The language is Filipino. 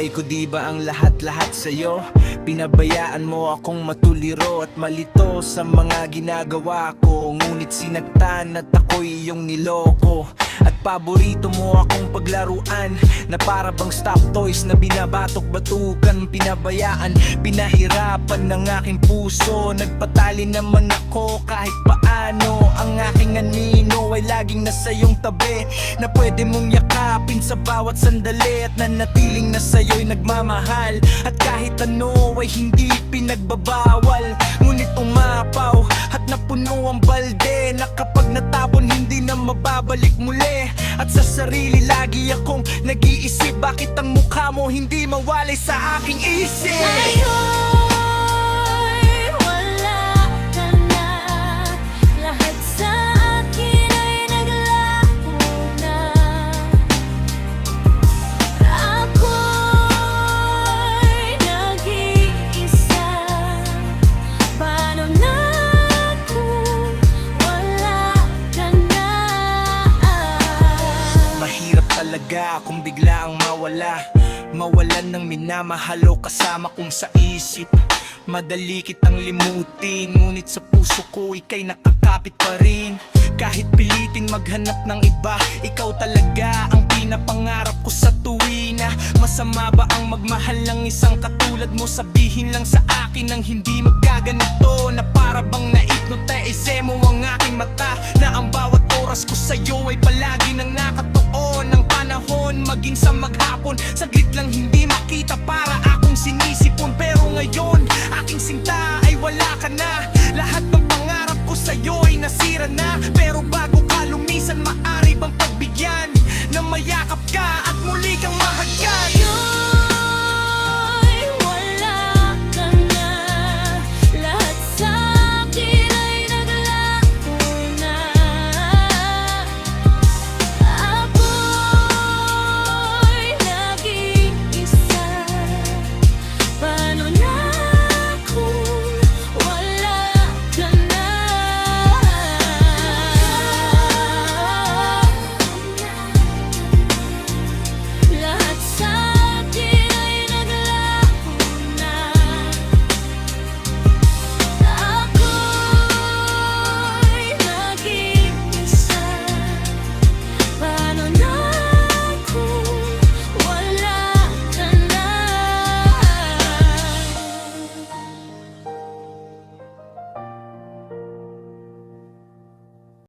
Ibinigay ko di ba ang lahat-lahat sa'yo? Pinabayaan mo akong matuliro at malito sa mga ginagawa ko. Ngunit sinagtan at ako'y iyong niloko. At paborito mo akong paglaruan na para bang stop toys na binabatok-batukan. Pinabayaan, pinahirapan ng aking puso. Nagpatali naman ako kahit paano. Ang aking anino ay laging nasa iyong tabi, na pwede mong yakapin sa bawat sandali. At nanatiling na sa'yo'y nagmamahal. At kahit ano ay hindi pinagbabawal. Ngunit umapaw at napuno ang balde, na kapag natapon hindi na mababalik muli. At sa sarili lagi akong nag-iisip, bakit ang mukha mo hindi mawalay sa aking isip? Ngayon, wala ka na. Lahat sa akin ay naglaho na. Ako'y nag-iisa. Paano na kung wala ka na? Mahirap talaga kung bigla ang mawalan ng minamahal o kasama kong sa isip. Madali kitang limutin, ngunit sa puso ko ika'y nakakapit pa rin. Kahit piliting maghanap ng iba, ikaw talaga ang pinapangarap ko sa tuwina. Masama ba ang magmahal ng isang katulad mo? Sabihin lang sa akin ang hindi magkaganito, na para bang na-hypnotize mo ang aking mata, na ang bawat oras ko sa'yo ay palagi nang nakatuon. Ang panahon maging sa maghapon, saglit lang hindi makita para akong sinisipon. Pero ngayon, aking sinta